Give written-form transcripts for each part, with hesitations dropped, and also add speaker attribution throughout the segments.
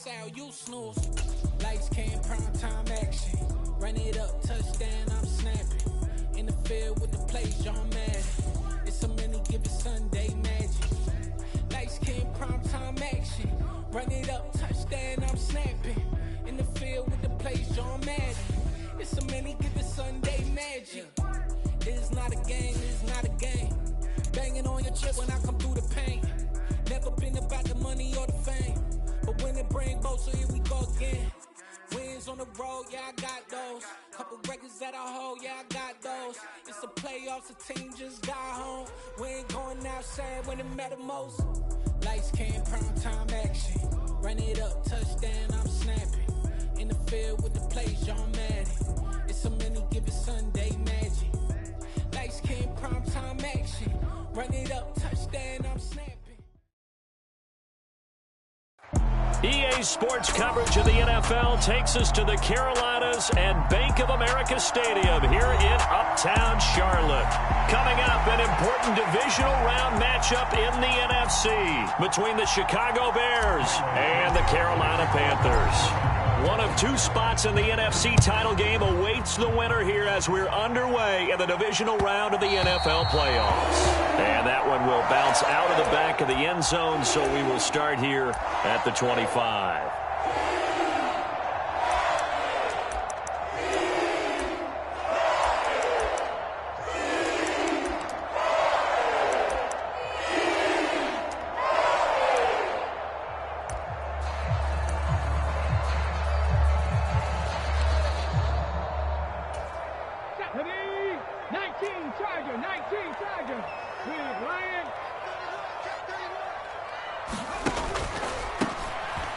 Speaker 1: out, you snooze. Lights came, prime time action. Run it up, touchdown, I'm snapping. In the field with the plays, John Madden. It's a many given Sunday magic. Lights came, prime time action. Run it up, touchdown, I'm snapping. In the field with the plays, John Madden. It's a many given Sunday magic. It's not a game, it's not a game. Banging on your chip when I come through the paint. Never been about the money or the fame. But when it bring both, so here we go again. Wins on the road, yeah, I got those. Couple records that I hold, yeah, I got those. It's the playoffs, the team just got home. We ain't going outside when it matter most. Lights came, prime time action. Run it up, touchdown, I'm snapping. In the field with the plays, John Madden. It's a many given Sunday magic. Lights came, prime time action. Run it up, touchdown, I'm snapping.
Speaker 2: EA Sports coverage of the NFL takes us to the Carolinas and Bank of America Stadium here in Uptown Charlotte. Coming up, an important divisional round matchup in the NFC between the Chicago Bears and the Carolina Panthers. One of two spots in the NFC title game awaits the winner here as we're underway in the divisional round of the NFL playoffs. And that one will bounce out of the back of the end zone, so we will start here at the 25.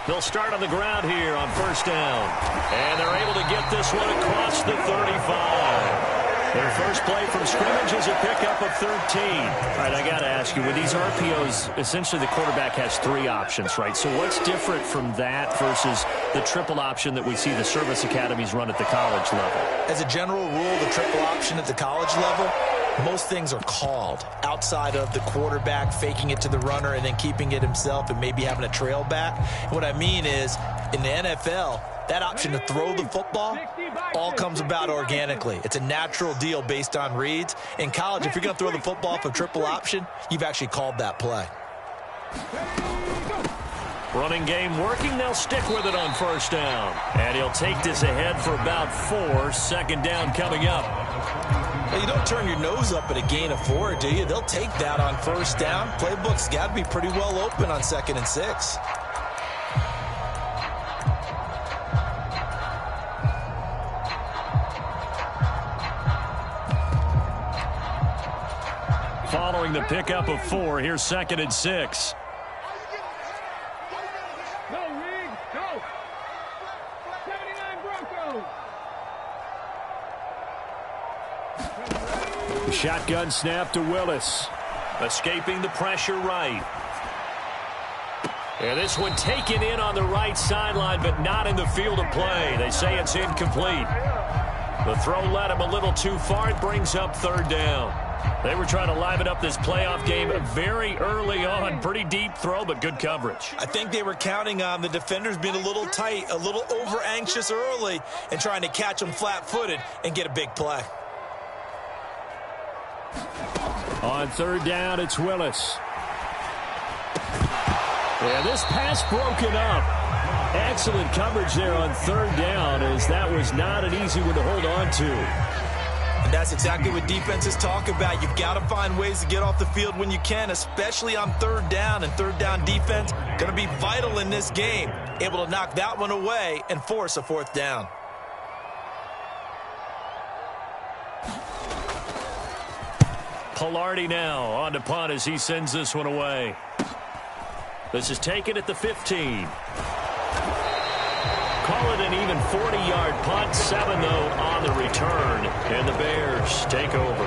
Speaker 2: They'll start on the ground here on first down. And they're able to get this one across the 35. Their first play from scrimmage is a pickup of 13. All right, I got to ask you, with these RPOs, essentially the quarterback has three options, right? So what's different from that versus the triple option that we see the service academies run at the college level?
Speaker 3: As a general rule, the triple option at the college level, most things are called outside of the quarterback faking it to the runner and then keeping it himself and maybe having a trail back. And what I mean is, in the NFL, that option to throw the football all comes about organically. It's a natural deal based on reads. In college, if you're going to throw the football for triple option, you've actually called that play.
Speaker 2: Running game working. They'll stick with it on first down. And he'll take this ahead for about 4. Second down coming up.
Speaker 3: Well, you don't turn your nose up at a gain of 4, do you? They'll take that on first down. Playbook's got to be pretty well open on 2nd and 6.
Speaker 2: Following the pickup of 4, here's 2nd and 6. Shotgun snap to Willis. Escaping the pressure right. And this one taken in on the right sideline, but not in the field of play. They say it's incomplete. The throw led him a little too far. It brings up 3rd down. They were trying to liven up this playoff game very early on. Pretty deep throw, but good coverage.
Speaker 3: I think they were counting on the defenders being a little tight, a little over-anxious early, and trying to catch them flat-footed and get a big play.
Speaker 2: On 3rd down, it's Willis. And this pass broken up. Excellent coverage there on 3rd down, as that was not an easy one to hold on to.
Speaker 3: And that's exactly what defenses talk about. You've got to find ways to get off the field when you can, especially on 3rd down. And 3rd down defense going to be vital in this game. Able to knock that one away and force a 4th down.
Speaker 2: Pilardi now on to punt as he sends this one away. This is taken at the 15. Call it an even 40-yard punt. 7, though, on the return. And the Bears take over.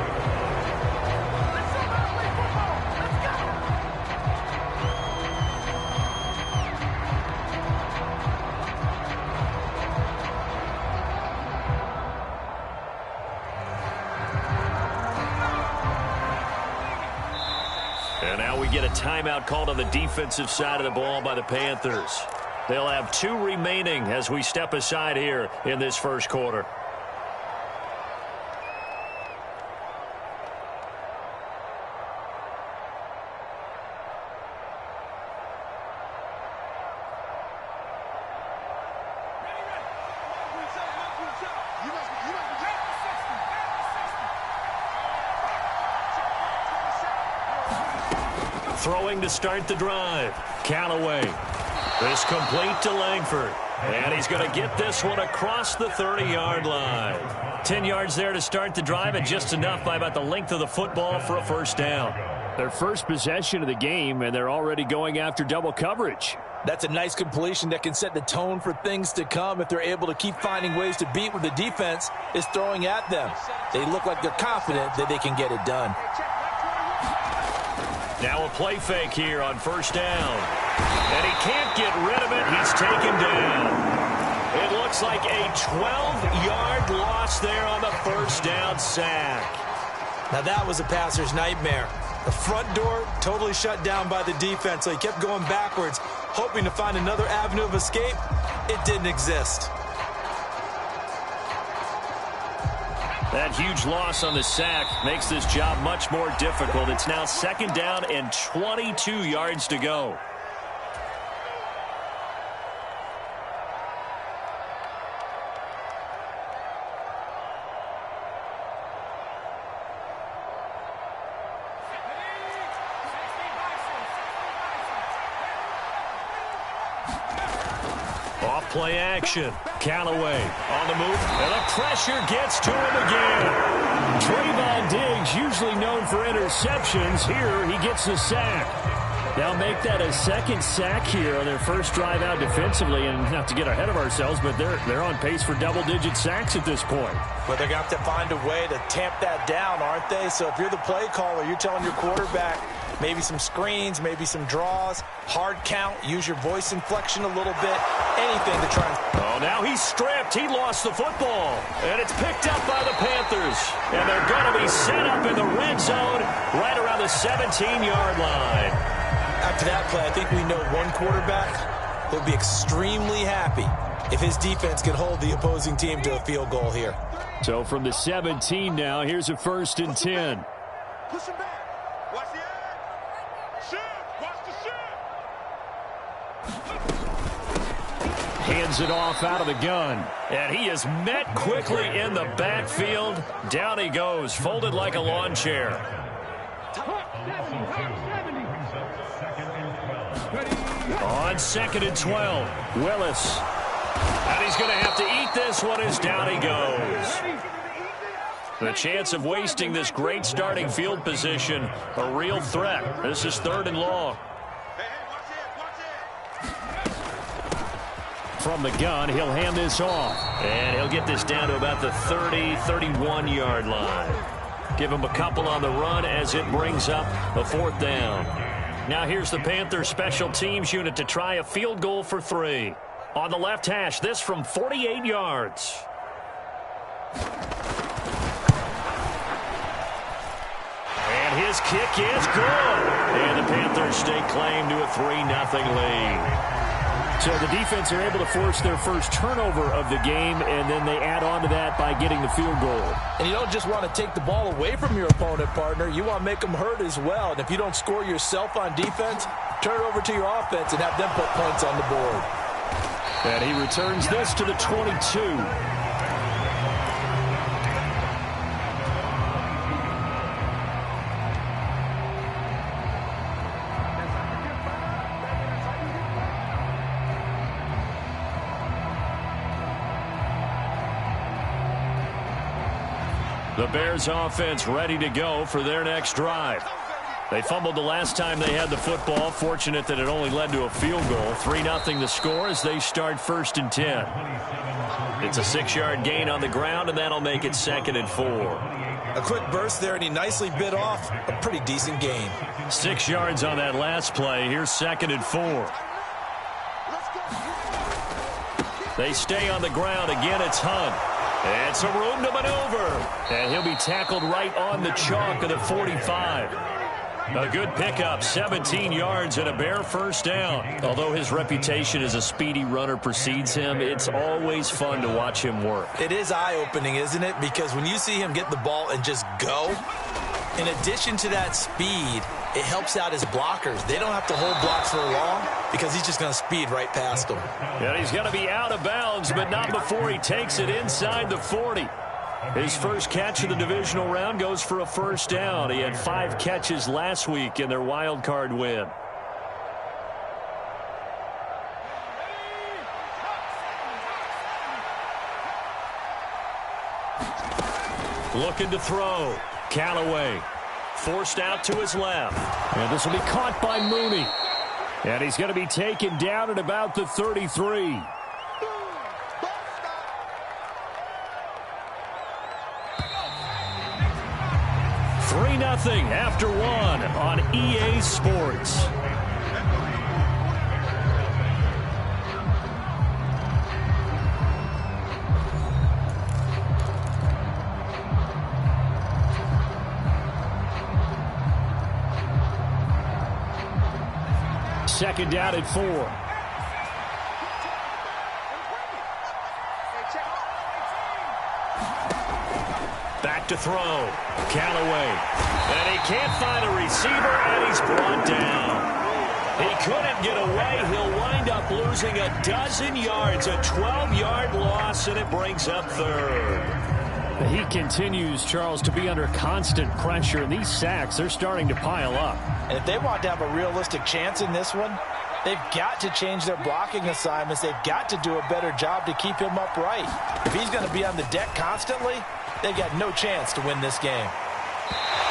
Speaker 2: And now we get a timeout called on the defensive side of the ball by the Panthers. They'll have 2 remaining as we step aside here in this first quarter. Throwing to start the drive. Callaway. This complete to Langford. And he's going to get this one across the 30-yard line. 10 yards there to start the drive, and just enough by about the length of the football for a first down.
Speaker 4: Their first possession of the game, and they're already going after double coverage.
Speaker 3: That's a nice completion that can set the tone for things to come if they're able to keep finding ways to beat what the defense is throwing at them. They look like they're confident that they can get it done.
Speaker 2: Now a play fake here on first down. And he can't get rid of it. He's taken down. It looks like a 12-yard loss there on the first down sack.
Speaker 3: Now that was a passer's nightmare. The front door totally shut down by the defense, so he kept going backwards, hoping to find another avenue of escape. It didn't exist.
Speaker 2: That huge loss on the sack makes this job much more difficult. It's now second down and 22 yards to go. Play action. Callaway on the move, and the pressure gets to him again.
Speaker 4: Trayvon Diggs, usually known for interceptions. Here, he gets the sack. They'll make that a second sack here on their first drive out defensively, and not to get ahead of ourselves, but they're on pace for double-digit sacks at this point.
Speaker 3: But they're going to have to find a way to tamp that down, aren't they? So if you're the play caller, you're telling your quarterback maybe some screens, maybe some draws, hard count, use your voice inflection a little bit, anything to try and...
Speaker 2: Oh, now he's stripped. He lost the football. And it's picked up by the Panthers. And they're going to be set up in the red zone right around the 17-yard line.
Speaker 3: After that play, I think we know one quarterback will be extremely happy if his defense can hold the opposing team to a field goal here.
Speaker 4: So from the 17 now, here's a 1st and 10.
Speaker 5: Push him back. Watch the edge. Shoot. Watch the shoot.
Speaker 4: Hands it off out of the gun.
Speaker 2: And he is met quickly in the backfield. Down he goes, folded like a lawn chair. On 2nd and 12, Willis. And he's going to have to eat this one as down he goes. The chance of wasting this great starting field position, a real threat. This is 3rd and long.
Speaker 4: From the gun, he'll hand this off.
Speaker 2: And he'll get this down to about the 30, 31-yard line. Give him a couple on the run as it brings up a 4th down. Now here's the Panthers special teams unit to try a field goal for 3. On the left hash, this from 48 yards. And his kick is good. And the Panthers stake claim to a 3-0 lead.
Speaker 4: So the defense are able to force their first turnover of the game, and then they add on to that by getting the field goal.
Speaker 3: And you don't just want to take the ball away from your opponent, partner. You want to make them hurt as well. And if you don't score yourself on defense, turn it over to your offense and have them put points on the board.
Speaker 4: And he returns this to the 22.
Speaker 2: The Bears offense ready to go for their next drive. They fumbled the last time they had the football. Fortunate that it only led to a field goal. 3-0 the score as they start 1st and 10. It's a 6-yard gain on the ground, and that'll make it 2nd and 4.
Speaker 3: A quick burst there, and he nicely bit off a pretty decent gain.
Speaker 2: 6 yards on that last play. Here's 2nd and 4. They stay on the ground. Again, it's Hunt. And some room to maneuver. And he'll be tackled right on the chalk of the 45. A good pickup, 17 yards and a bare first down. Although his reputation as a speedy runner precedes him, it's always fun to watch him work.
Speaker 3: It is eye-opening, isn't it? Because when you see him get the ball and just go, in addition to that speed, it helps out his blockers. They don't have to hold blocks for long because he's just going to speed right past them.
Speaker 2: And he's going to be out of bounds, but not before he takes it inside the 40. His first catch of the divisional round goes for a first down. He had 5 catches last week in their wild card win. Looking to throw. Callaway forced out to his left.
Speaker 4: And this will be caught by Mooney. And he's going to be taken down at about the 33. Nothing after 1 on EA Sports. Second down at 4.
Speaker 2: Back to throw. Callaway. And he can't find a receiver, and he's brought down. He couldn't get away. He'll wind up losing a dozen yards, a 12-yard loss, and it brings up third.
Speaker 4: He continues, Charles, to be under constant pressure, and these sacks, they're starting to pile up.
Speaker 3: And if they want to have a realistic chance in this one, they've got to change their blocking assignments. They've got to do a better job to keep him upright. If he's going to be on the deck constantly, they've got no chance to win this game.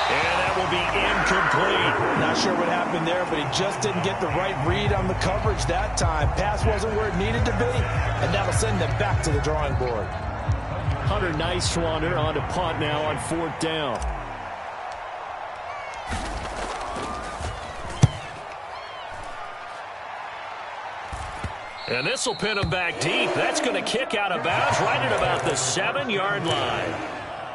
Speaker 2: And that will be incomplete.
Speaker 3: Not sure what happened there, but he just didn't get the right read on the coverage that time. Pass wasn't where it needed to be, and that'll send them back to the drawing board.
Speaker 4: Hunter Nicewander on to punt now on 4th down.
Speaker 2: And this will pin him back deep. That's going to kick out of bounds right at about the 7-yard line.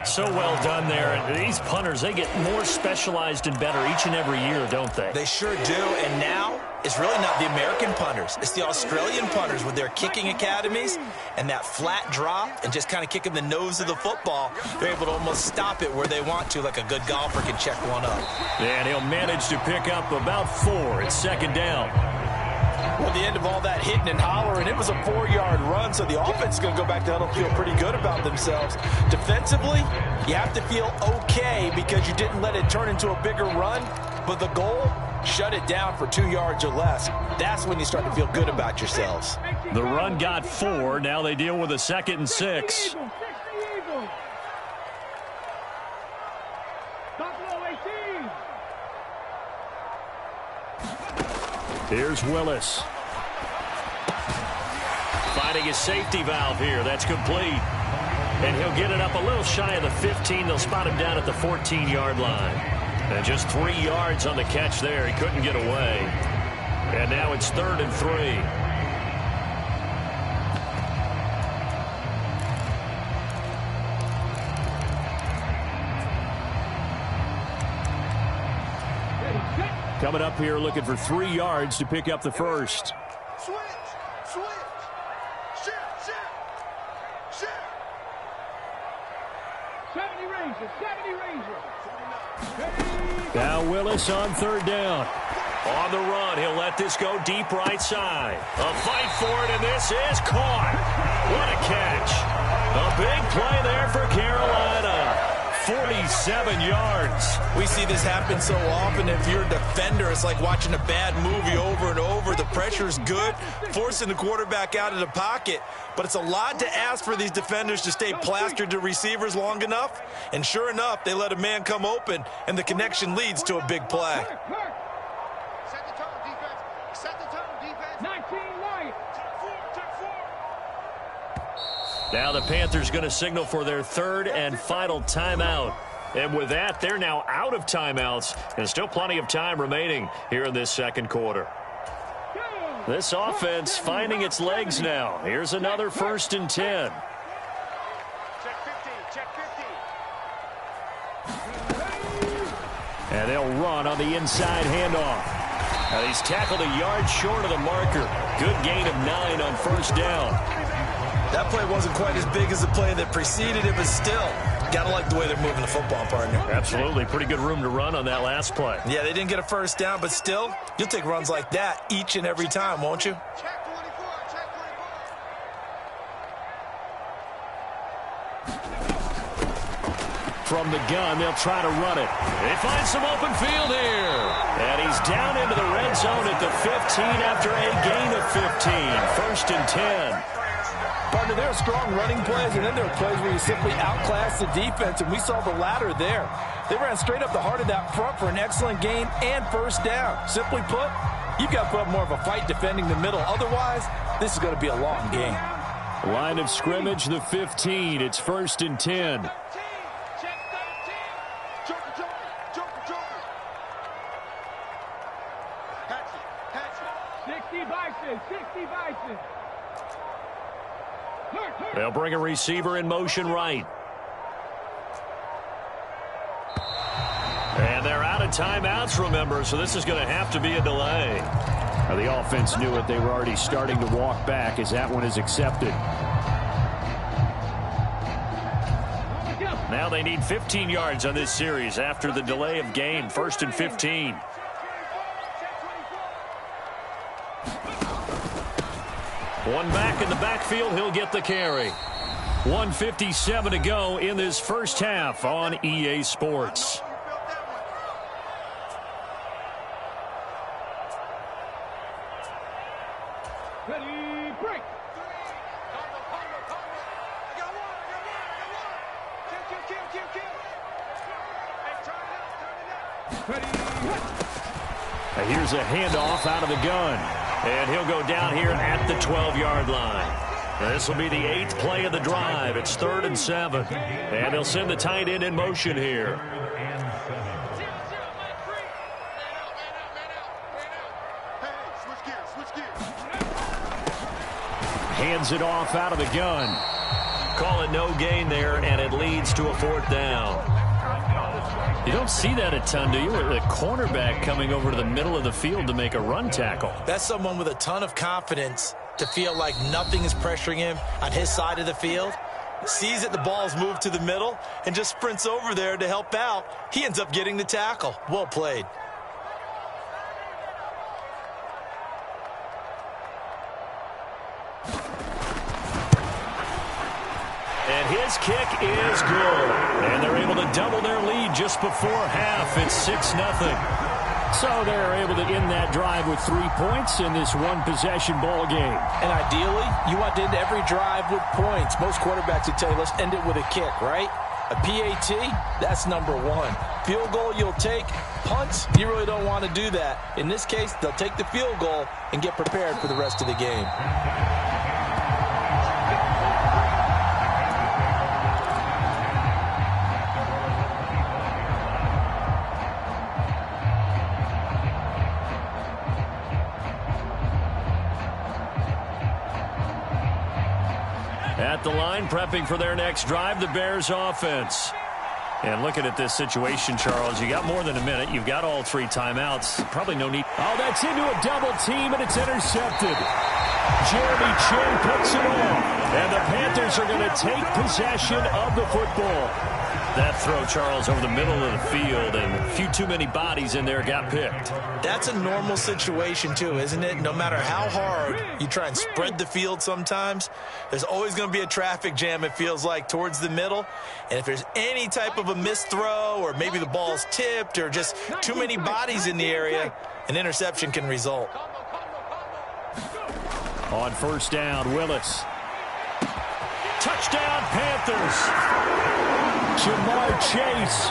Speaker 2: So well done there. And these punters, they get more specialized and better each and every year, don't they?
Speaker 3: They sure do. And now it's really not the American punters. It's the Australian punters with their kicking academies and that flat drop and just kind of kicking the nose of the football. They're able to almost stop it where they want to, like a good golfer can check one up.
Speaker 2: And he'll manage to pick up about 4 at 2nd down.
Speaker 3: Well, the end of all that hitting and hollering, it was a 4-yard run, so the offense is going to go back to huddle, feel pretty good about themselves. Defensively, you have to feel okay because you didn't let it turn into a bigger run, but the goal, shut it down for 2 yards or less. That's when you start to feel good about yourselves.
Speaker 2: The run got 4. Now they deal with a 2nd and 6.
Speaker 4: Here's Willis.
Speaker 2: Finding his safety valve here. That's complete. And he'll get it up a little shy of the 15. They'll spot him down at the 14-yard line. And just 3 yards on the catch there. He couldn't get away. And now it's 3rd and 3.
Speaker 4: Coming up here looking for 3 yards to pick up the first.
Speaker 5: Switch. Shift. 70 Ranger.
Speaker 4: Now Willis on 3rd down.
Speaker 2: On the run, he'll let this go deep right side. A fight for it, and this is caught. What a catch. A big play there for Carolina. 47 yards.
Speaker 3: We see this happen so often. If you're a defender, it's like watching a bad movie over and over. The pressure's good, forcing the quarterback out of the pocket. But it's a lot to ask for these defenders to stay plastered to receivers long enough. And sure enough, they let a man come open, and the connection leads to a big play.
Speaker 5: Set the tone, defense. Set the tone, defense. 19 right. Check 4.
Speaker 2: Now the Panthers going to signal for their 3rd and final timeout. And with that, they're now out of timeouts, and still plenty of time remaining here in this 2nd quarter. This offense finding its legs now. Here's another 1st and 10.
Speaker 5: Check 50.
Speaker 4: And they'll run on the inside handoff. And he's tackled a yard short of the marker. Good gain of 9 on first down.
Speaker 3: That play wasn't quite as big as the play that preceded it, but still, got to like the way they're moving the football, partner.
Speaker 4: Absolutely. Pretty good room to run on that last play.
Speaker 3: Yeah, they didn't get a first down, but still, you'll take runs like that each and every time, won't you?
Speaker 5: Check 24, check 24.
Speaker 4: From the gun, they'll try to run it. They find some open field here. And he's down into the red zone at the 15 after a gain of 15. First and 10.
Speaker 6: Partner, there are strong running plays, and then there are plays where you simply outclass the defense, and we saw the latter there. They ran straight up the heart of that front for an excellent gain and first down. Simply put, you've got to put up more of a fight defending the middle. Otherwise, this is going to be a long game.
Speaker 4: Line of scrimmage, the 15. It's first and 10.
Speaker 5: Check 13. Joker. Hatchet. 60 Bison.
Speaker 4: They'll bring a receiver in motion right. And they're out of timeouts, remember, so this is going to have to be a delay. Now, the offense knew it. They were already starting to walk back as that one is accepted. Now they need 15 yards on this series after the delay of game. First and 15. One back in the backfield, he'll get the carry. 1:57 to go in this first half on EA Sports.
Speaker 5: Ready, break.
Speaker 4: Now here's a handoff out of the gun. And he'll go down here at the 12-yard line. This will be the 8th play of the drive. It's 3rd and 7. And they'll send the tight end in motion here. Hands it off out of the gun. Call it no gain there, and it leads to a 4th down. You don't see that a ton, do you? The cornerback coming over to the middle of the field to make a run tackle.
Speaker 3: That's someone with a ton of confidence to feel like nothing is pressuring him on his side of the field. Sees that the ball's moved to the middle and just sprints over there to help out. He ends up getting the tackle. Well played.
Speaker 4: And his kick is good. And they're able to double their lead just before half. It's 6-0. So they're able to end that drive with 3 points in this one-possession ball game.
Speaker 6: And ideally, you want to end every drive with points. Most quarterbacks would tell you, let's end it with a kick, right? A PAT, that's number 1. Field goal you'll take. Punts, you really don't want to do that. In this case, they'll take the field goal and get prepared for the rest of the game.
Speaker 4: At the line, prepping for their next drive, the Bears offense. And looking at this situation, Charles, you got more than a minute. You've got all 3 timeouts. Probably no need. Oh, that's into a double team, and it's intercepted. Jeremy Chin puts it off. And the Panthers are going to take possession of the football. That throw, Charles, over the middle of the field, and a few too many bodies in there got picked.
Speaker 3: That's a normal situation, too, isn't it? No matter how hard you try and spread the field sometimes, there's always going to be a traffic jam, it feels like, towards the middle. And if there's any type of a missed throw or maybe the ball's tipped or just too many bodies in the area, an interception can result.
Speaker 4: On first down, Willis. Touchdown, Panthers. Jamar Chase,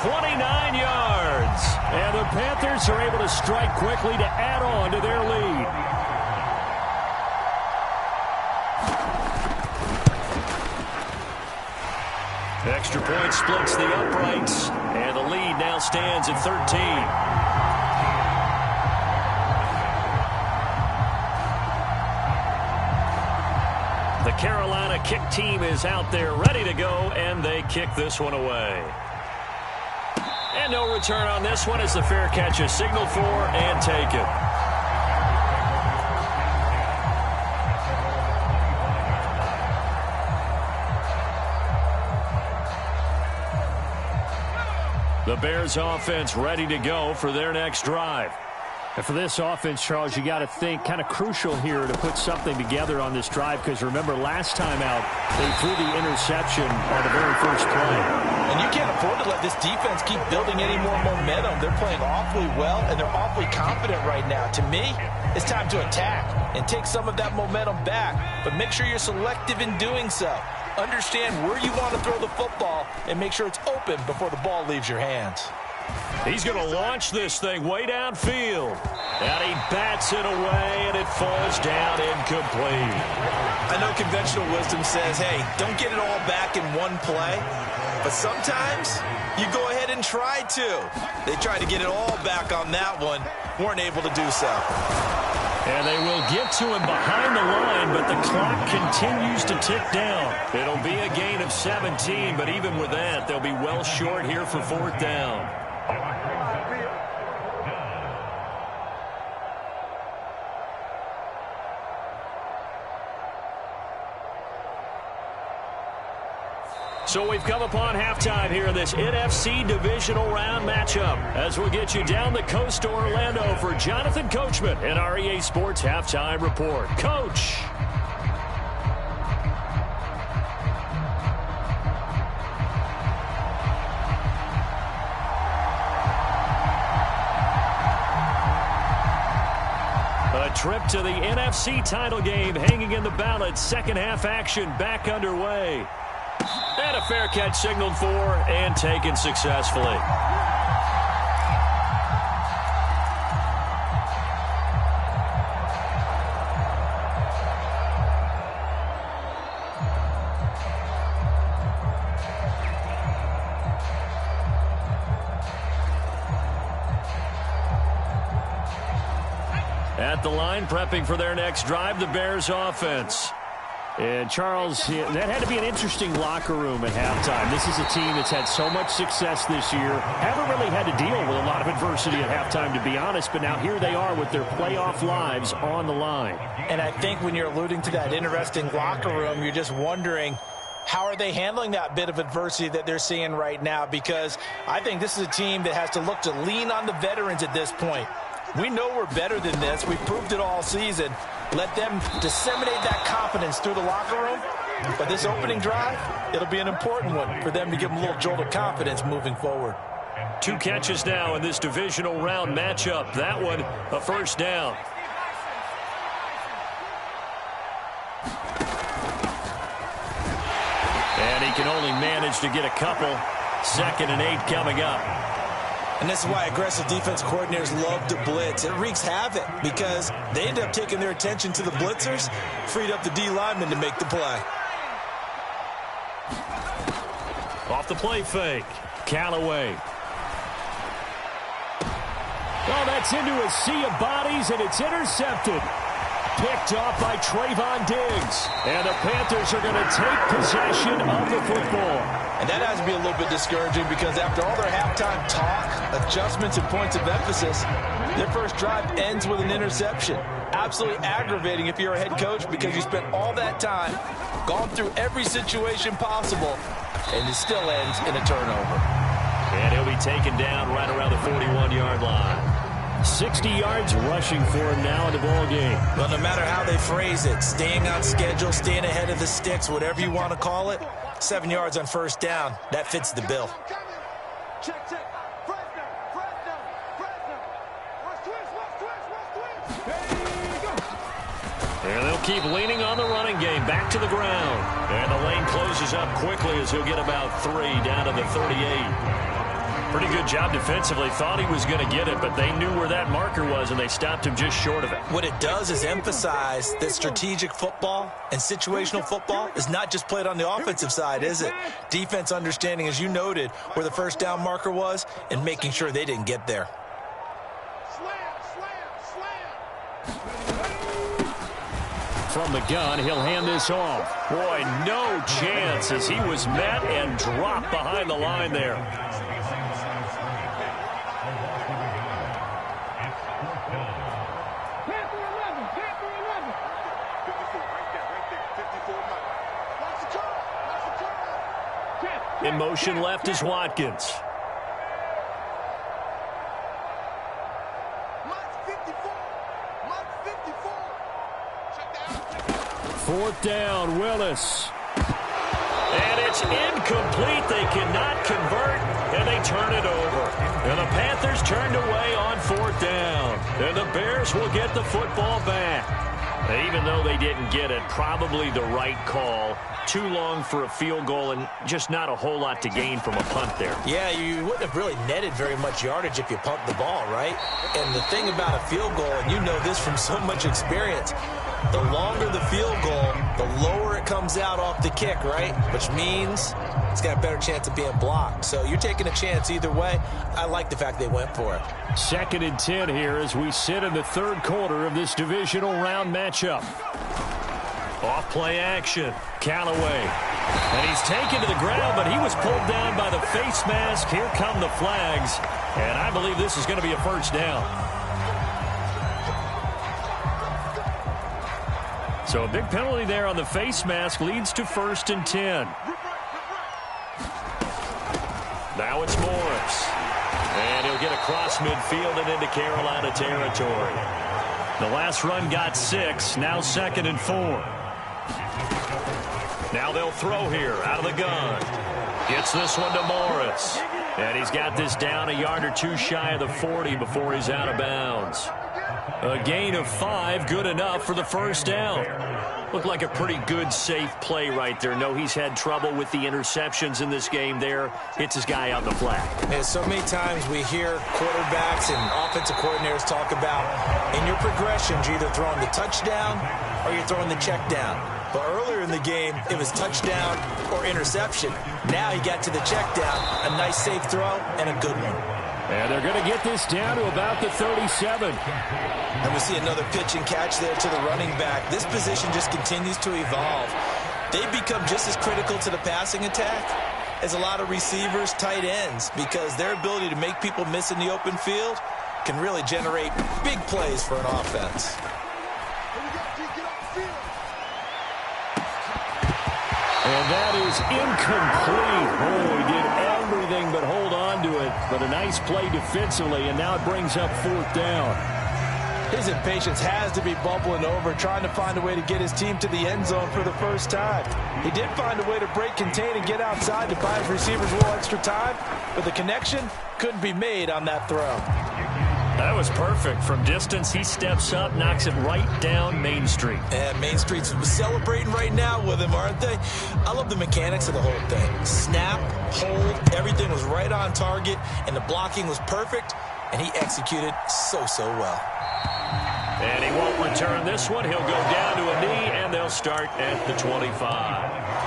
Speaker 4: 29 yards. And the Panthers are able to strike quickly to add on to their lead. Extra point splits the uprights. And the lead now stands at 13. The Carolina kick team is out there ready to go, and they kick this one away.
Speaker 2: And no return on this one as the fair catch is signaled for and taken. The Bears offense ready to go for their next drive.
Speaker 4: And for this offense, Charles, you got to think kind of crucial here to put something together on this drive, because remember last time out they threw the interception on the very first play.
Speaker 6: And you can't afford to let this defense keep building any more momentum. They're playing awfully well, and they're awfully confident right now. To me, it's time to attack and take some of that momentum back, but make sure you're selective in doing so. Understand where you want to throw the football and make sure it's open before the ball leaves your hands.
Speaker 2: He's going to launch this thing way downfield. And he bats it away, and it falls down incomplete.
Speaker 3: I know conventional wisdom says, hey, don't get it all back in one play. But sometimes you go ahead and try to. They tried to get it all back on that one. Weren't able to do so.
Speaker 2: And they will get to him behind the line, but the clock continues to tick down. It'll be a gain of 17, but even with that, they'll be well short here for fourth down. So we've come upon halftime here in this NFC divisional round matchup, as we'll get you down the coast to Orlando for Jonathan Coachman in our EA Sports Halftime Report. Coach. A trip to the NFC title game hanging in the balance. Second half action back underway. And a fair catch signaled for and taken successfully. At the line, prepping for their next drive, the Bears offense. And, Charles, that had to be an interesting locker room at halftime. This is a team that's had so much success this year. Haven't really had to deal with a lot of adversity at halftime, to be honest. But now here they are with their playoff lives on the line.
Speaker 6: And I think when you're alluding to that interesting locker room, you're just wondering, how are they handling that bit of adversity that they're seeing right now? Because I think this is a team that has to look to lean on the veterans at this point. We know we're better than this. We've proved it all season. Let them disseminate that confidence through the locker room. But this opening drive, it'll be an important one for them to give them a little jolt of confidence moving forward.
Speaker 2: 2 catches now in this divisional round matchup. That one, a first down. And he can only manage to get a couple. 2nd and 8 coming up.
Speaker 3: And this is why aggressive defense coordinators love to blitz. It wreaks havoc because they end up taking their attention to the blitzers, freed up the D lineman to make the play.
Speaker 2: Off the play fake. Callaway.
Speaker 4: Well, that's into a sea of bodies, and it's intercepted. Picked off by Trayvon Diggs. And the Panthers are going to take possession of the football.
Speaker 6: And that has to be a little bit discouraging because after all their halftime talk, adjustments, and points of emphasis, their first drive ends with an interception. Absolutely aggravating if you're a head coach because you spent all that time, gone through every situation possible, and it still ends in a turnover.
Speaker 2: And he'll be taken down right around the 41-yard line.
Speaker 4: 60 yards rushing for him now in the ball game.
Speaker 3: Well, no matter how they phrase it, staying on schedule, staying ahead of the sticks, whatever you want to call it, 7 yards on first down, that fits the bill.
Speaker 2: And they'll keep leaning on the running game back to the ground. And the lane closes up quickly as he'll get about 3 down to the 38. Pretty good job defensively. Thought he was going to get it, but they knew where that marker was, and they stopped him just short of it.
Speaker 3: What it does is emphasize that strategic football and situational football is not just played on the offensive side, is it? Defense understanding, as you noted, where the first down marker was and making sure they didn't get there.
Speaker 4: From the gun, he'll hand this off.
Speaker 2: Boy, no chance as he was met and dropped behind the line there. In motion left is Watkins.
Speaker 4: Fourth down, Willis.
Speaker 2: And it's incomplete. They cannot convert, and they turn it over. And the Panthers turned away on fourth down. And the Bears will get the football back. Even though they didn't get it, probably the right call. Too long for a field goal and just not a whole lot to gain from a punt there.
Speaker 3: Yeah, you wouldn't have really netted very much yardage if you pumped the ball, right? And the thing about a field goal, and you know this from so much experience, the longer the field goal, the lower it comes out off the kick, right? Which means it's got a better chance of being blocked. So you're taking a chance either way. I like the fact they went for it.
Speaker 4: 2nd and 10 here as we sit in the third quarter of this divisional round matchup.
Speaker 2: Off play action. Callaway. And he's taken to the ground, but he was pulled down by the face mask. Here come the flags. And I believe this is going to be a first down. So a big penalty there on the face mask leads to 1st and 10. Now it's Morris. And he'll get across midfield and into Carolina territory. The last run got 6. Now 2nd and 4. Now they'll throw here out of the gun. Gets this one to Morris. And he's got this down a yard or two shy of the 40 before he's out of bounds. A gain of 5, good enough for the first down. Looked like a pretty good, safe play right there. No, he's had trouble with the interceptions in this game there. Hits his guy out in the flat.
Speaker 3: Yeah, so many times we hear quarterbacks and offensive coordinators talk about in your progressions, you're either throwing the touchdown or you're throwing the check down. But earlier in the game, it was touchdown or interception. Now he got to the check down, a nice safe throw, and a good one.
Speaker 4: And they're going to get this down to about the 37.
Speaker 3: And we see another pitch and catch there to the running back. This position just continues to evolve. They become just as critical to the passing attack as a lot of receivers, tight ends, because their ability to make people miss in the open field can really generate big plays for an offense.
Speaker 4: And that is incomplete. Oh, he did everything but hold on to it. But a nice play defensively, and now it brings up 4th down.
Speaker 6: His impatience has to be bubbling over, trying to find a way to get his team to the end zone for the first time. He did find a way to break, contain, and get outside to buy his receivers a little extra time, but the connection couldn't be made on that throw.
Speaker 2: That was perfect. From distance, he steps up, knocks it right down Main Street.
Speaker 3: And Main Street's celebrating right now with him, aren't they? I love the mechanics of the whole thing. Snap, hold, everything was right on target, and the blocking was perfect, and he executed so well.
Speaker 2: And he won't return this one. He'll go down to a knee, and they'll start at the 25.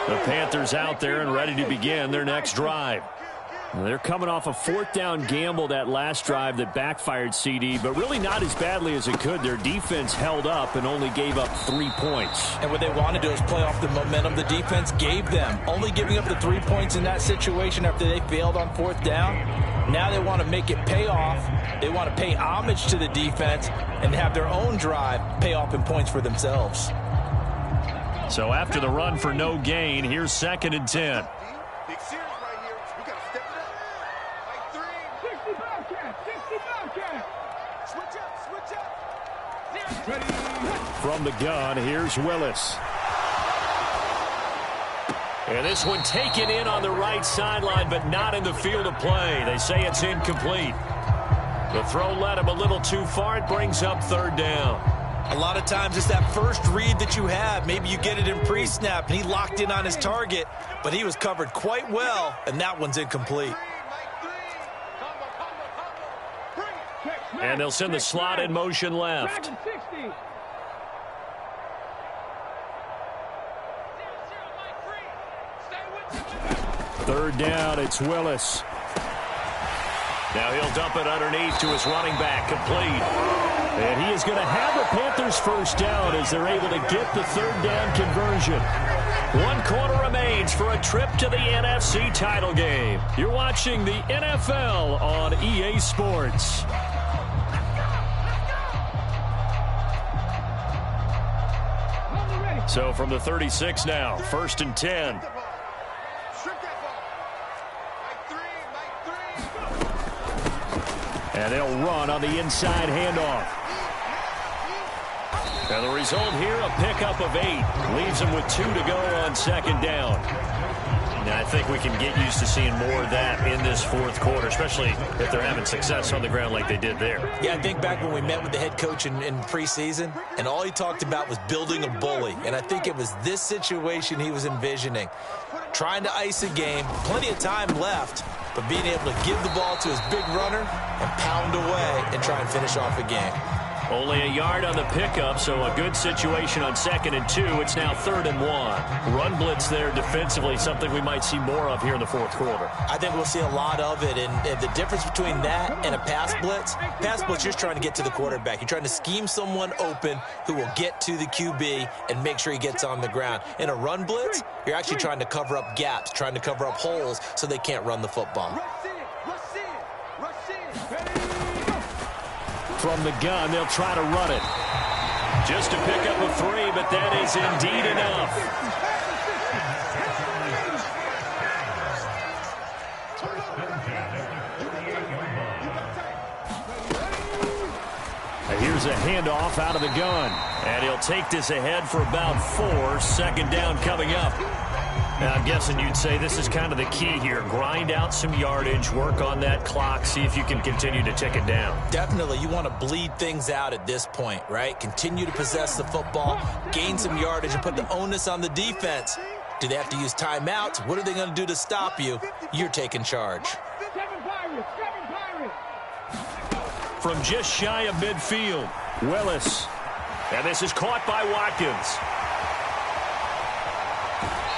Speaker 2: The Panthers out there and ready to begin their next drive.
Speaker 4: They're coming off a 4th down gamble that last drive that backfired, CD, but really not as badly as it could. Their defense held up and only gave up 3 points.
Speaker 6: And what they wanted to do is play off the momentum the defense gave them. Only giving up the 3 points in that situation after they failed on 4th down. Now they want to make it pay off. They want to pay homage to the defense and have their own drive pay off in points for themselves.
Speaker 2: So after the run for no gain, here's 2nd and 10.
Speaker 4: From the gun, here's Willis.
Speaker 2: And this one taken in on the right sideline, but not in the field of play. They say it's incomplete. The throw led him a little too far. It brings up 3rd down.
Speaker 3: A lot of times it's that first read that you have. Maybe you get it in pre-snap, and he locked in on his target, but he was covered quite well, and that one's incomplete.
Speaker 2: And they'll send the slot in motion left.
Speaker 4: Third down, it's Willis.
Speaker 2: Now he'll dump it underneath to his running back, complete.
Speaker 4: And he is going to have the Panthers first down as they're able to get the 3rd down conversion.
Speaker 2: 1 quarter remains for a trip to the NFC title game. You're watching the NFL on EA Sports. So from the 36 now, 1st and 10. And they'll run on the inside handoff. And the result here, a pickup of 8. Leaves them with 2 to go on 2nd down. Now, I think we can get used to seeing more of that in this 4th quarter, especially if they're having success on the ground like they did there.
Speaker 3: Yeah, I think back when we met with the head coach in preseason, and all he talked about was building a bully. And I think it was this situation he was envisioning. Trying to ice a game, plenty of time left, but being able to give the ball to his big runner and pound away and try and finish off a game.
Speaker 2: Only a yard on the pickup, so a good situation on 2nd and 2. It's now 3rd and 1. Run blitz there defensively, something we might see more of here in the 4th quarter.
Speaker 3: I think we'll see a lot of it, and the difference between that and a pass blitz, you're just trying to get to the quarterback. You're trying to scheme someone open who will get to the QB and make sure he gets on the ground. In a run blitz, you're actually trying to cover up gaps, trying to cover up holes so they can't run the football.
Speaker 2: From the gun, they'll try to run it. Just a pickup of 3, but that is indeed enough. Here's a handoff out of the gun. And he'll take this ahead for about 4. 2nd down coming up. Now, I'm guessing you'd say this is kind of the key here. Grind out some yardage, work on that clock, see if you can continue to tick it down.
Speaker 3: Definitely. You want to bleed things out at this point, right? Continue to possess the football, gain some yardage, and put the onus on the defense. Do they have to use timeouts? What are they going to do to stop you? You're taking charge.
Speaker 2: From just shy of midfield, Willis. And this is caught by Watkins.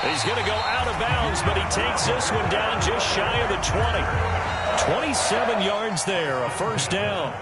Speaker 2: He's going to go out of bounds, but he takes this one down just shy of the 20. 27 yards there, a 1st down.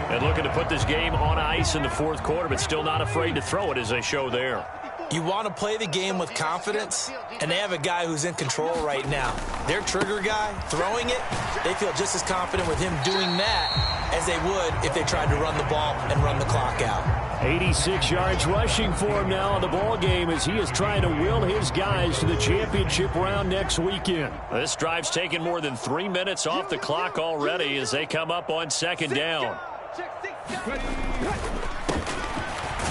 Speaker 2: And looking to put this game on ice in the 4th quarter, but still not afraid to throw it as they show there.
Speaker 3: You want to play the game with confidence, and they have a guy who's in control right now. Their trigger guy, throwing it, they feel just as confident with him doing that as they would if they tried to run the ball and run the clock out.
Speaker 4: 86 yards rushing for him now in the ball game as he is trying to will his guys to the championship round next weekend.
Speaker 2: This drive's taken more than 3 minutes off the clock already as they come up on 2nd down.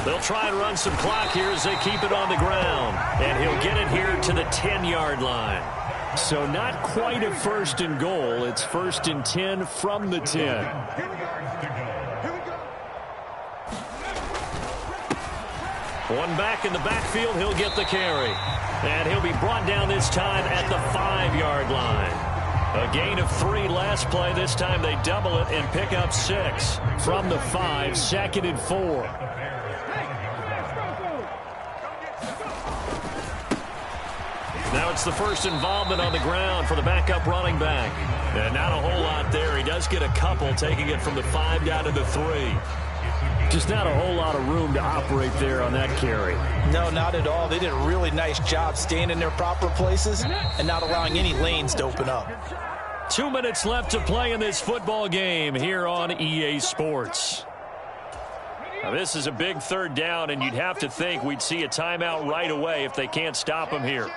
Speaker 2: They'll try and run some clock here as they keep it on the ground. And he'll get it here to the 10-yard line.
Speaker 4: So not quite a 1st and goal. It's 1st and 10 from the 10.
Speaker 2: One back in the backfield, he'll get the carry. And he'll be brought down this time at the 5-yard line. A gain of 3 last play. This time they double it and pick up 6.
Speaker 4: From the 5, 2nd and 4.
Speaker 2: Now it's the first involvement on the ground for the backup running back. And not a whole lot there. He does get a couple, taking it from the 5 down to the 3.
Speaker 4: Just not a whole lot of room to operate there on that carry.
Speaker 6: No, not at all. They did a really nice job staying in their proper places and not allowing any lanes to open up.
Speaker 2: 2 minutes left to play in this football game here on EA Sports. Now this is a big 3rd down, and you'd have to think we'd see a timeout right away if they can't stop him here.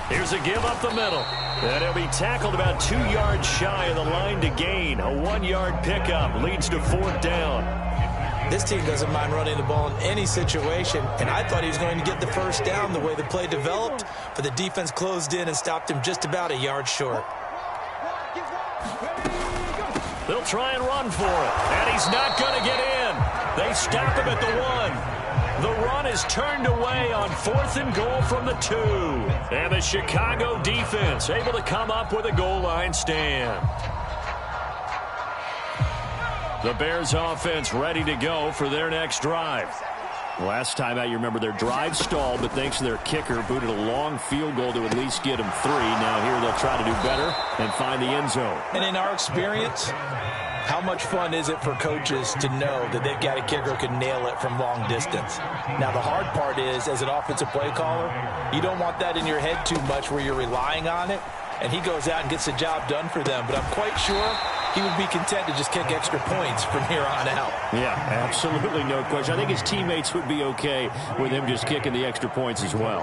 Speaker 2: Here's a give up the middle. And he'll be tackled about 2 yards shy of the line to gain. A 1-yard pickup leads to 4th down.
Speaker 3: This team doesn't mind running the ball in any situation, and I thought he was going to get the 1st down the way the play developed, but the defense closed in and stopped him just about a yard short.
Speaker 2: They'll try and run for it, and he's not going to get in. They stop him at the 1. The run is turned away on 4th and goal from the 2. And the Chicago defense able to come up with a goal line stand. The Bears offense ready to go for their next drive. Last time out, you remember their drive stalled, but thanks to their kicker, booted a long field goal to at least get them 3. Now here they'll try to do better and find the end zone.
Speaker 6: And in our experience, how much fun is it for coaches to know that they've got a kicker who can nail it from long distance? Now, the hard part is, as an offensive play caller, you don't want that in your head too much where you're relying on it, and he goes out and gets the job done for them. But I'm quite sure he would be content to just kick extra points from here on out.
Speaker 4: Yeah, absolutely no question. I think his teammates would be okay with him just kicking the extra points as well.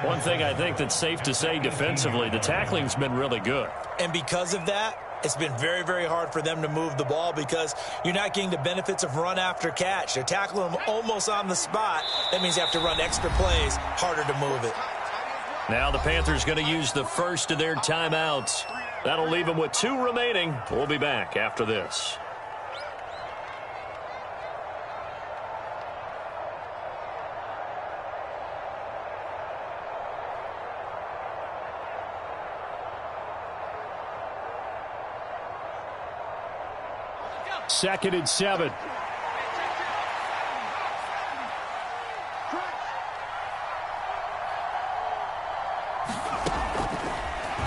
Speaker 4: One thing I think that's safe to say defensively, the tackling's been really good.
Speaker 3: And because of that, it's been very, very hard for them to move the ball because you're not getting the benefits of run after catch. They're tackling them almost on the spot. That means you have to run extra plays, harder to move it.
Speaker 2: Now the Panthers going to use the first of their timeouts. That'll leave them with 2 remaining. We'll be back after this.
Speaker 4: Second and 7.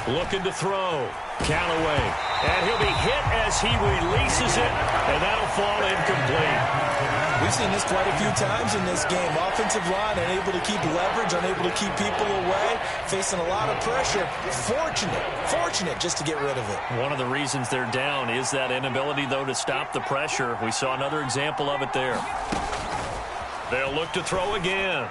Speaker 2: Looking to throw. Callaway. And he'll be hit as he releases it, and that'll fall incomplete.
Speaker 3: We've seen this quite a few times in this game. Offensive line unable to keep leverage, unable to keep people away, facing a lot of pressure. Fortunate just to get rid of it.
Speaker 2: One of the reasons they're down is that inability, though, to stop the pressure. We saw another example of it there. They'll look to throw again.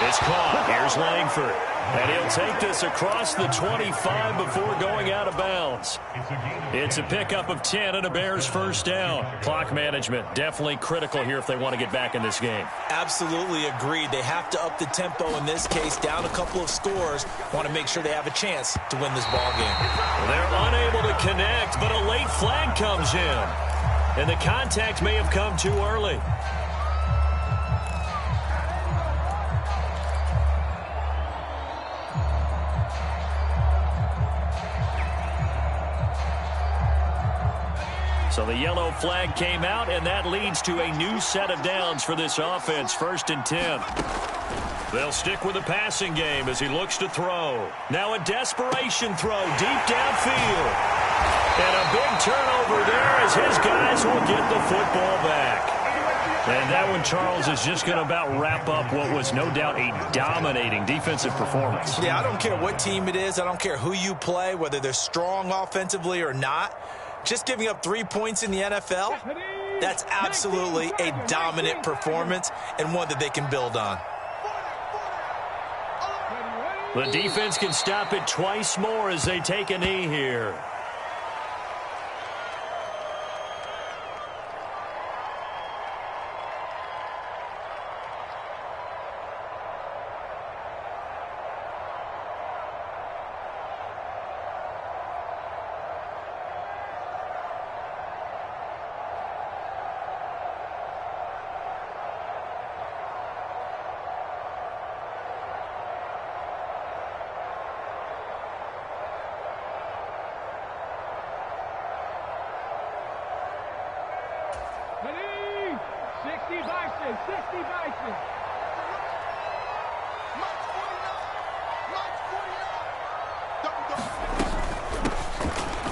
Speaker 2: It's caught. Here's Langford. And he'll take this across the 25 before going out of bounds. It's a pickup of 10 and a Bears first down. Clock management definitely critical here if they want to get back in this game.
Speaker 3: Absolutely agreed. They have to up the tempo in this case, down a couple of scores. Want to make sure they have a chance to win this ball game.
Speaker 2: They're unable to connect, but a late flag comes in. And the contact may have come too early. So the yellow flag came out, and that leads to a new set of downs for this offense. 1st and 10. They'll stick with the passing game as he looks to throw. Now a desperation throw deep downfield. And a big turnover there as his guys will get the football back. And that one, Charles, is just going to about wrap up what was no doubt a dominating defensive performance.
Speaker 3: Yeah, I don't care what team it is. I don't care who you play, whether they're strong offensively or not. Just giving up 3 points in the NFL, that's absolutely a dominant performance and one that they can build on.
Speaker 2: The defense can stop it twice more as they take a knee here.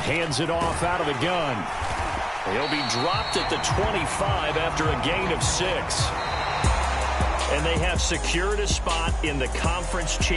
Speaker 2: Hands it off out of the gun. He'll be dropped at the 25 after a gain of 6. And they have secured a spot in the conference championship.